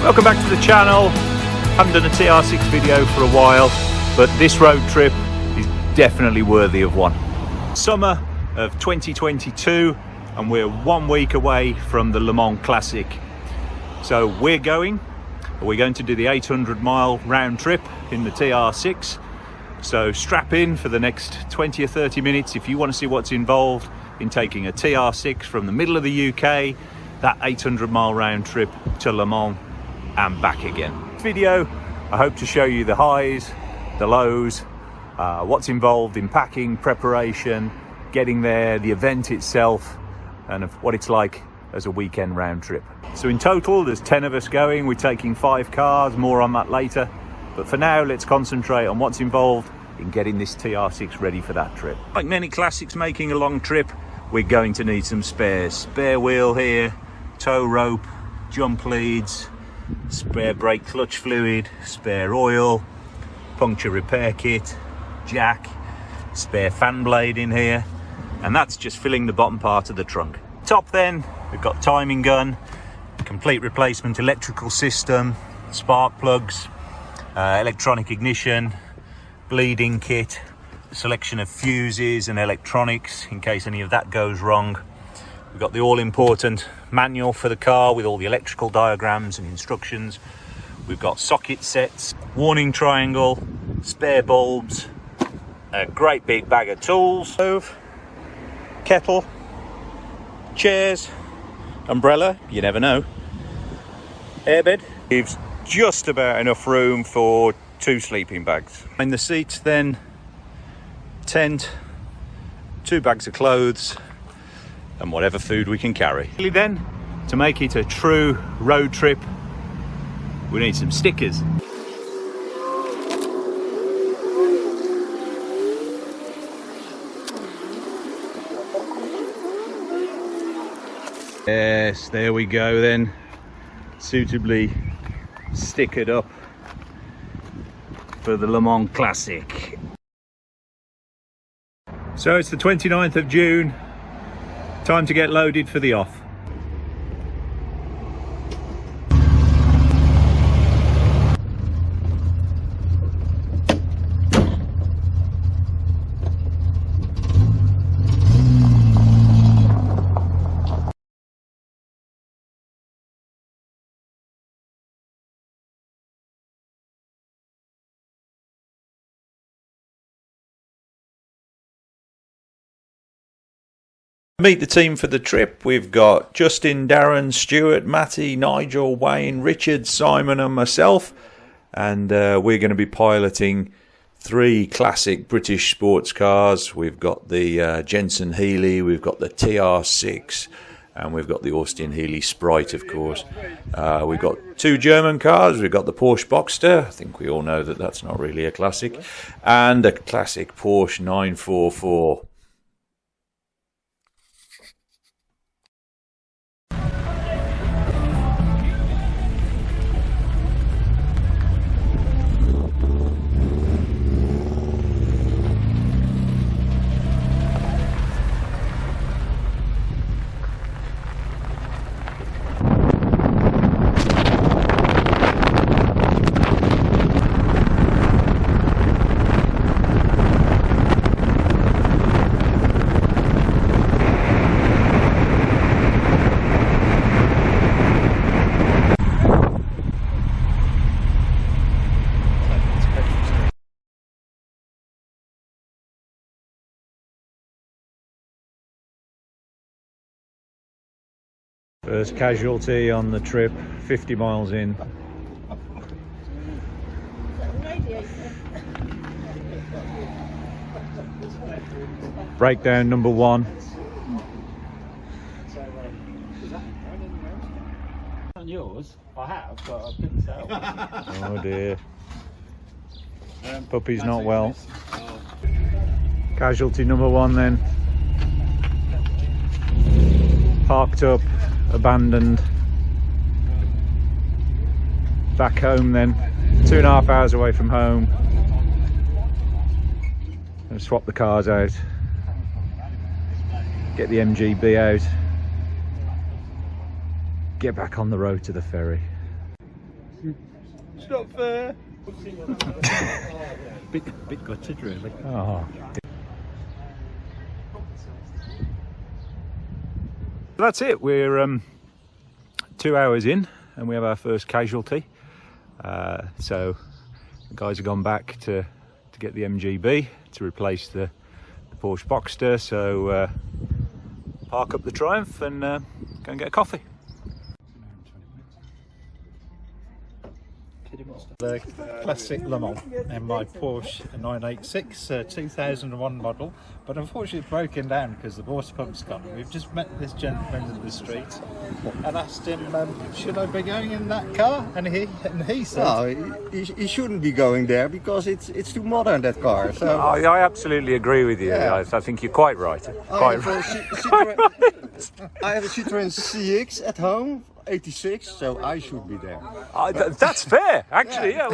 Welcome back to the channel. Haven't done a TR6 video for a while, but this road trip is definitely worthy of one. Summer of 2022 and we're 1 week away from the Lemans Classic. So we're going to do the 800-mile round trip in the TR6. So strap in for the next 20 or 30 minutes if you want to see what's involved in taking a TR6 from the middle of the UK, that 800-mile round trip to Le Mans and back again. Video, I hope to show you the highs, the lows, what's involved in packing, preparation, getting there, the event itself, and what it's like as a weekend round trip. So in total, there's 10 of us going. We're taking 5 cars, more on that later. But for now, let's concentrate on what's involved in getting this TR6 ready for that trip. Like many classics making a long trip, we're going to need some spares. Spare wheel here, tow rope, jump leads, spare brake clutch fluid, spare oil, puncture repair kit, jack, spare fan blade in here, and that's just filling the bottom part of the trunk. Top then, we've got timing gun, complete replacement electrical system, spark plugs, electronic ignition, bleeding kit, selection of fuses and electronics in case any of that goes wrong. We've got the all-important manual for the car with all the electrical diagrams and instructions. We've got socket sets, warning triangle, spare bulbs, a great big bag of tools, stove, kettle, chairs, umbrella, you never know, airbed. Gives just about enough room for 2 sleeping bags. In the seats then, tent, 2 bags of clothes, and whatever food we can carry. Really then, to make it a true road trip, we need some stickers. Yes, there we go then, suitably stickered up for the Lemans Classic. So it's the 29th of June, time to get loaded for the off. Meet the team for the trip. We've got Justin, Darren, Stuart, Matty, Nigel, Wayne, Richard, Simon and myself, and we're going to be piloting 3 classic British sports cars. We've got the Jensen Healey, we've got the TR6 and we've got the Austin Healey Sprite, of course. We've got 2 German cars. We've got the Porsche Boxster, I think we all know that that's not really a classic, and a classic Porsche 944. First casualty on the trip, 50 miles in. Breakdown number 1. On yours, I have, but I couldn't tell. Oh dear. Puppy's not well. Casualty number 1 then. Parked up, abandoned. Back home then, 2.5 hours away from home. And swap the cars out. Get the MGB out. Get back on the road to the ferry. It's not fair. bit gutted, really. Oh. That's it. We're 2 hours in, and we have our first casualty. So the guys have gone back to get the MGB to replace the Porsche Boxster. So park up the Triumph and go and get a coffee. The classic Le Mans and my Porsche 986 2001 model, but unfortunately it's broken down because the water pump's gone. We've just met this gentleman in the street and asked him, should I be going in that car? And he said, no, he shouldn't be going there because it's too modern, that car. So I absolutely agree with you. Yeah. I think you're quite right. I have a Citroën CX at home, 86, so I should be there. That's fair, actually. Yeah.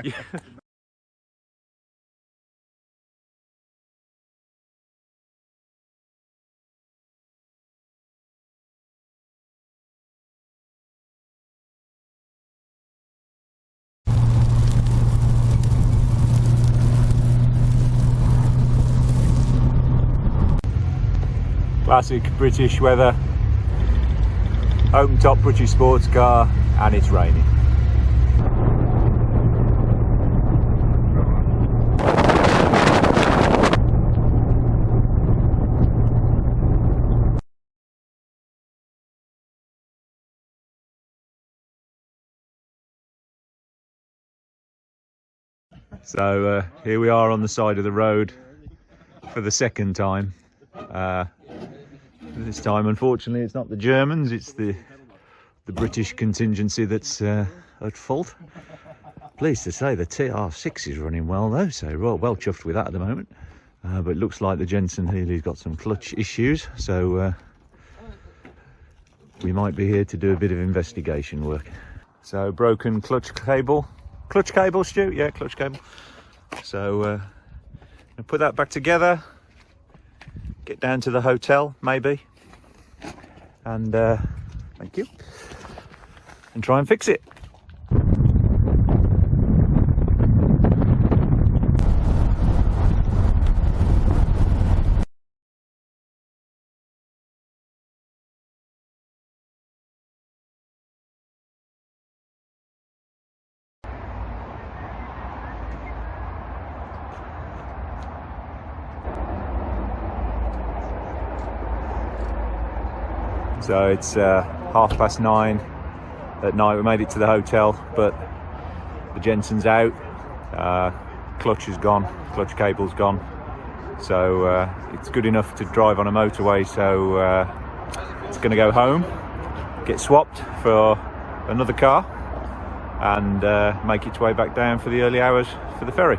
Yeah. Classic British weather. Open top British sports car, and it's raining. So here we are on the side of the road for the second time. This time, unfortunately, it's not the Germans, it's the British contingency that's at fault. Pleased to say the TR6 is running well though, so well chuffed with that at the moment. But it looks like the Jensen Healey's got some clutch issues, so we might be here to do a bit of investigation work. So broken clutch cable, Stu? Yeah, clutch cable. So I'll put that back together. Get down to the hotel, maybe, and thank you, and try and fix it. So it's 9:30 at night. We made it to the hotel, but the Jensen's out, clutch is gone, clutch cable's gone. So it's good enough to drive on a motorway, so it's going to go home, get swapped for another car, and make its way back down for the early hours for the ferry.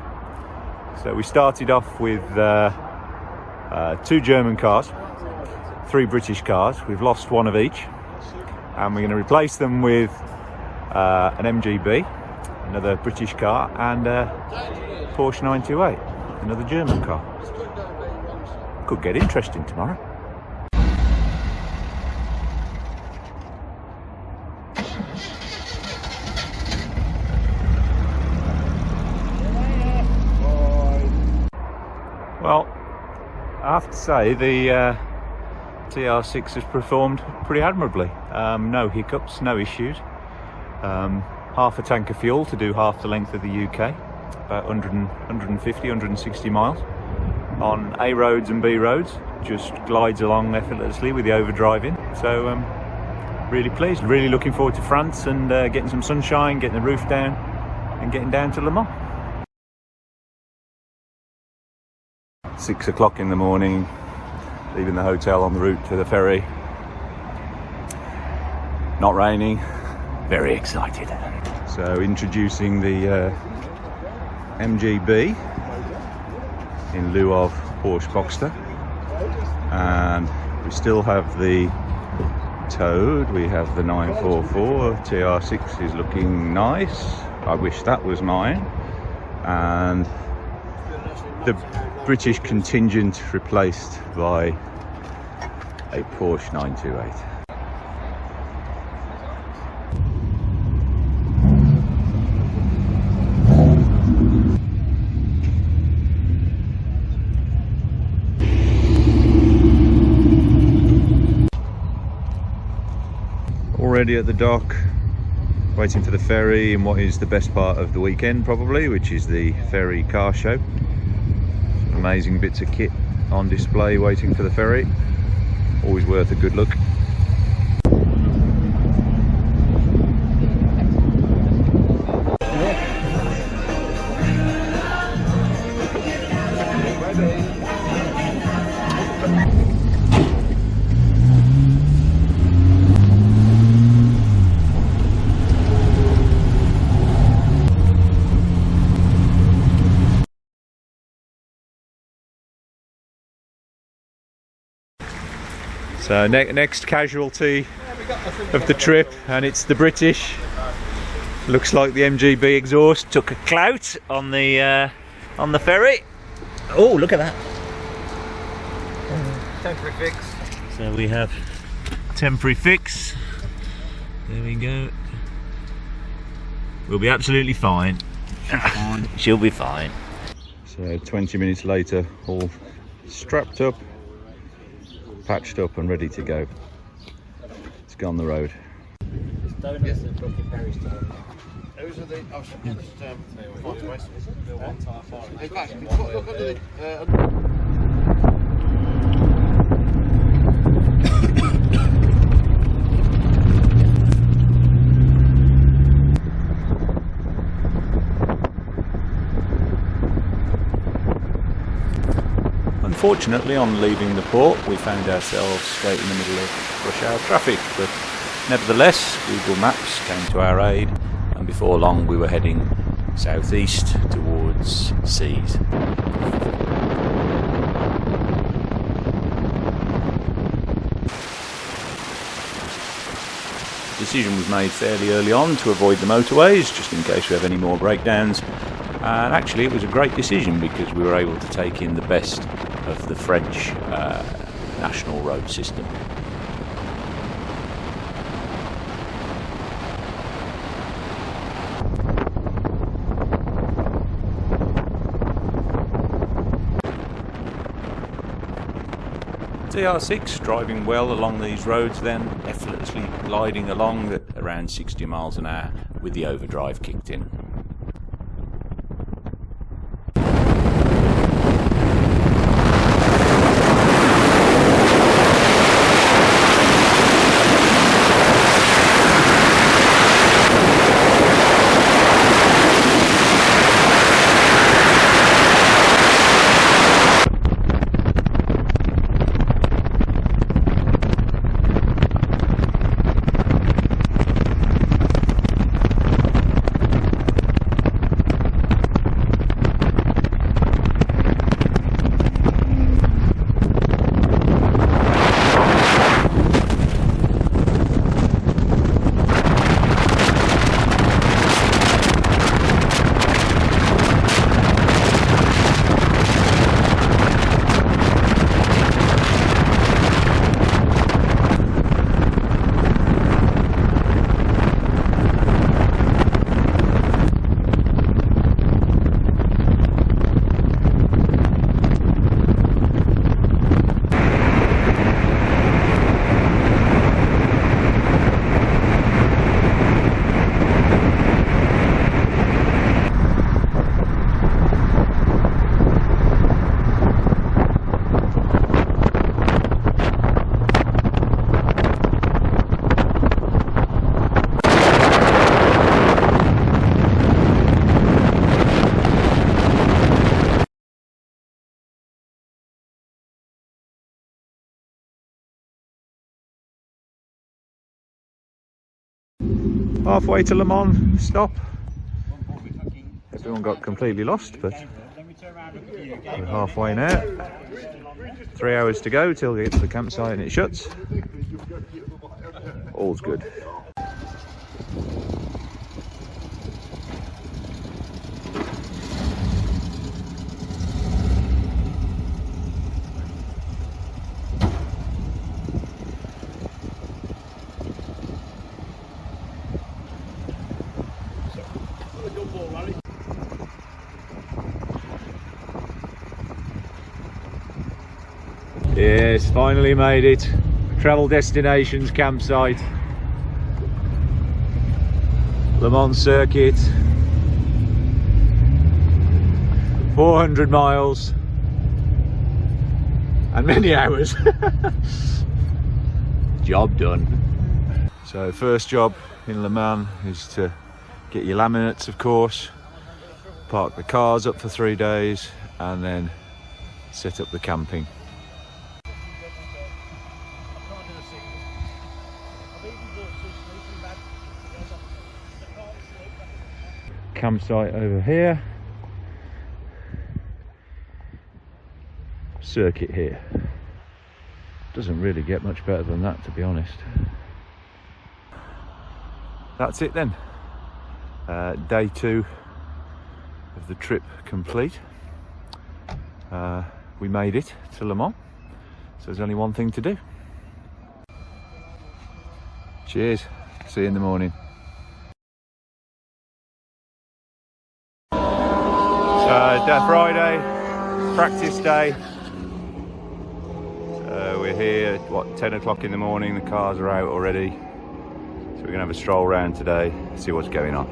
So we started off with 2 German cars, 3 British cars. We've lost one of each, and we're going to replace them with an MGB, another British car, and a Porsche 928, another German car. Could get interesting tomorrow. Well, I have to say the TR6 has performed pretty admirably. No hiccups, no issues. Half a tank of fuel to do half the length of the UK, about 150, 160 miles. On A roads and B roads, just glides along effortlessly with the overdrive in. So really pleased, really looking forward to France and getting some sunshine, getting the roof down and getting down to Le Mans. 6 o'clock in the morning, leaving the hotel on the route to the ferry. Not raining, very excited. So introducing the MGB in lieu of Porsche Boxster, and we still have the Toad, we have the 944, TR6 is looking nice. I wish that was mine. And the British contingent replaced by a Porsche 928. already at the dock, waiting for the ferry in what is the best part of the weekend probably, which is the ferry car show. Some amazing bits of kit on display waiting for the ferry. Always worth a good look. So next casualty of the trip, and it's the British. Looks like the MGB exhaust took a clout on the ferry. Oh, look at that! Temporary fix. So we have temporary fix. There we go. We'll be absolutely fine. She'll be fine. So 20 minutes later, all strapped up, patched up and ready to go. Let's go on the road. Donuts and Bucky Perry's time. Those are the. Oh, in fact, look under the. Unfortunately, on leaving the port, we found ourselves straight in the middle of rush hour traffic, but nevertheless, Google Maps came to our aid, and before long we were heading southeast towards Seas. The decision was made fairly early on to avoid the motorways, just in case we have any more breakdowns. And actually it was a great decision because we were able to take in the best of the French national road system. TR6 driving well along these roads, then effortlessly gliding along at around 60 miles an hour with the overdrive kicked in. Halfway to Le Mans stop. Everyone got completely lost, but we're halfway now. 3 hours to go till we get to the campsite and it shuts. All's good. Yes, finally made it. Travel Destinations campsite. Lemans circuit, 400 miles and many hours. Job done. So first job in Le Mans is to get your laminates, of course, park the cars up for 3 days and then set up the camping. Campsite over here, circuit here. Doesn't really get much better than that, to be honest. That's it then. Day 2 of the trip complete. We made it to Le Mans, so there's only one thing to do. Cheers, see you in the morning. So Friday, practice day. So we're here at what, 10 o'clock in the morning, the cars are out already. So we're gonna have a stroll around today, see what's going on.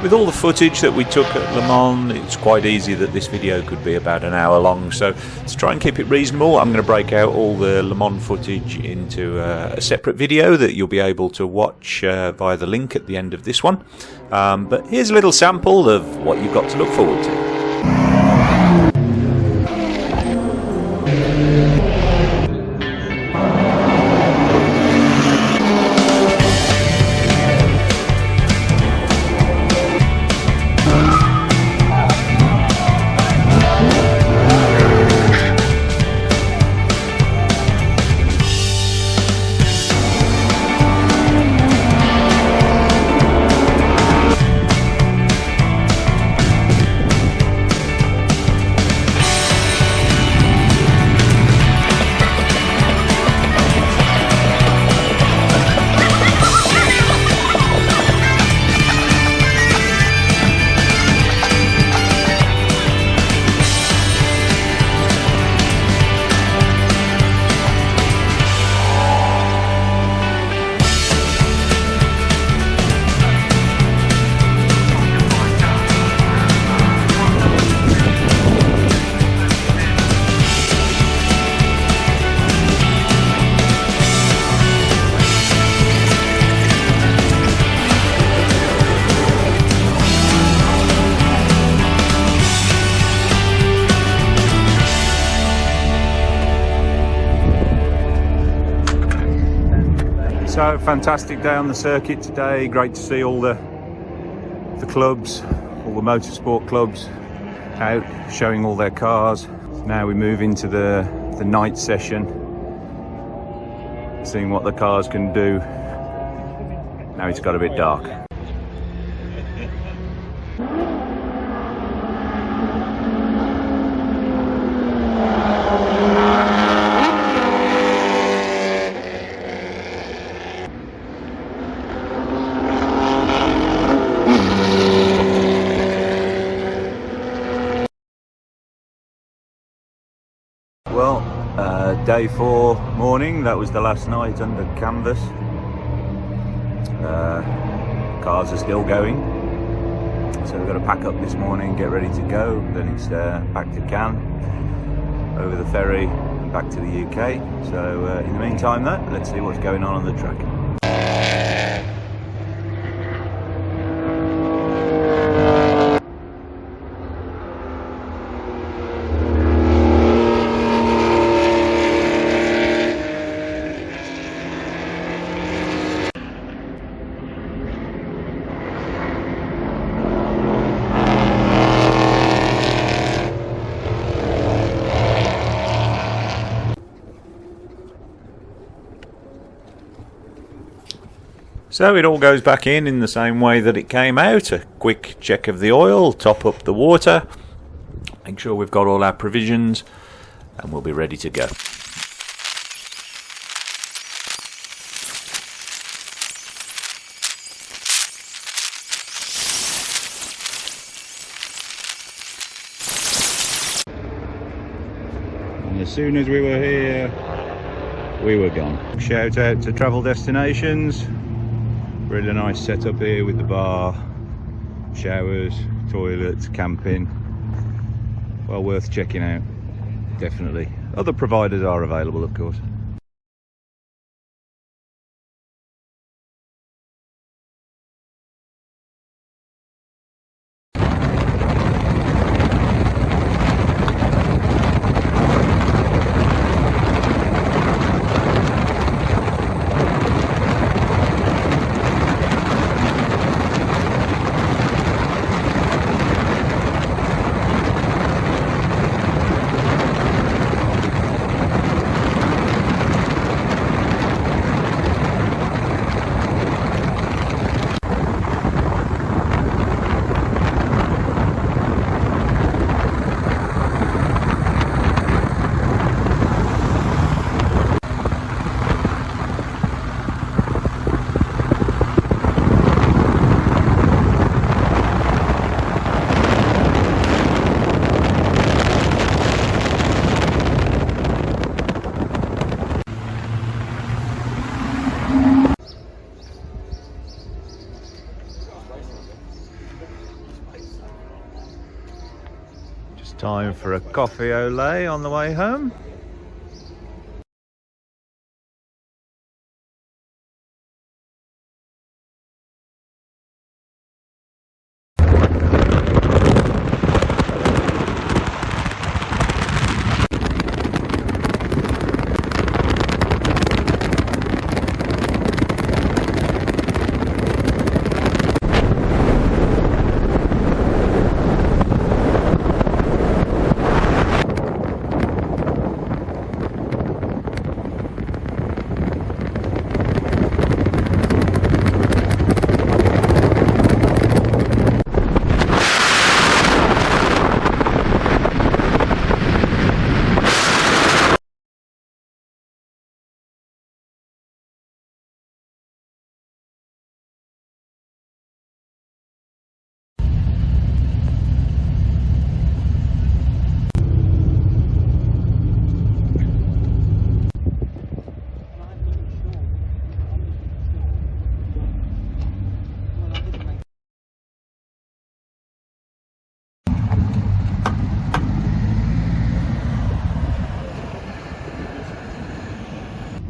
With all the footage that we took at Le Mans, it's quite easy that this video could be about an hour long, so to try and keep it reasonable, I'm going to break out all the Le Mans footage into a separate video that you'll be able to watch via the link at the end of this one. But here's a little sample of what you've got to look forward to. So fantastic day on the circuit today. Great to see all the clubs, all the motorsport clubs out showing all their cars. Now we move into the night session, seeing what the cars can do. Now it's got a bit dark. Well, day 4 morning, that was the last night under canvas. Cars are still going, so we've got to pack up this morning, get ready to go. Then it's back to Cannes, over the ferry and back to the UK. So in the meantime let's see what's going on the track. So it all goes back in the same way that it came out. A quick check of the oil, top up the water, make sure we've got all our provisions, and we'll be ready to go. as soon as we were here, we were gone. Shout out to Travel Destinations. Really nice setup here with the bar, showers, toilets, camping. Well worth checking out, definitely. Other providers are available, of course. Time for a coffee au lait on the way home.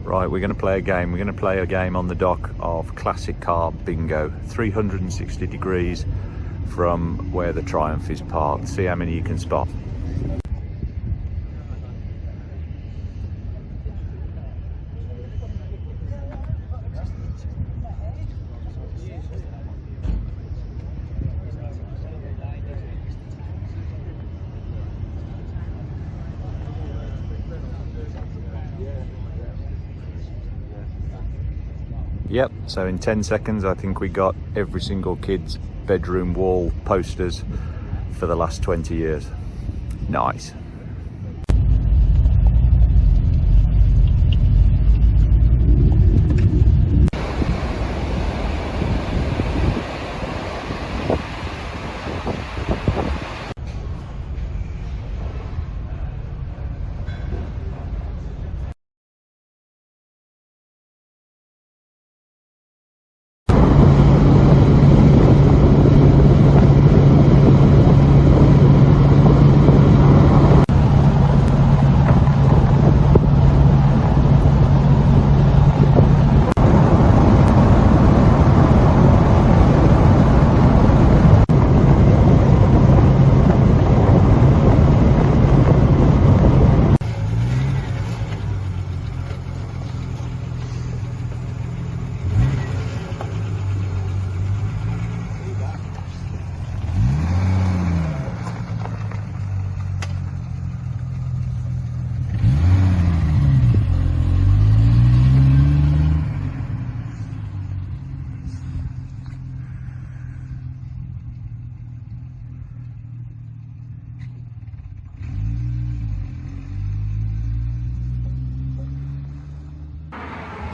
Right, we're going to play a game. We're going to play a game on the dock of Classic Car Bingo. 360 degrees from where the Triumph is parked. See how many you can spot. Yep, so in 10 seconds I think we got every single kid's bedroom wall posters for the last 20 years. Nice.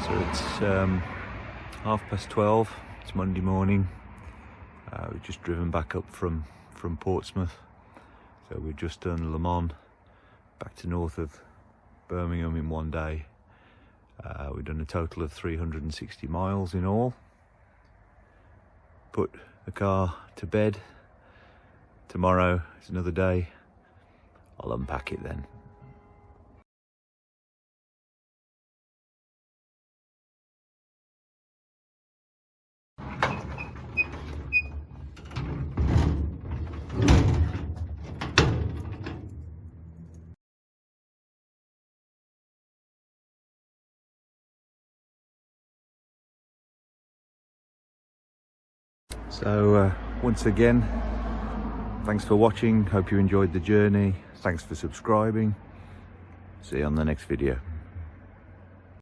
So it's 12:30. It's Monday morning. We've just driven back up from Portsmouth. So we've just done Le Mans, back to north of Birmingham in one day. We've done a total of 360 miles in all. Put the car to bed. Tomorrow is another day. I'll unpack it then. So once again, thanks for watching. Hope you enjoyed the journey. Thanks for subscribing. See you on the next video.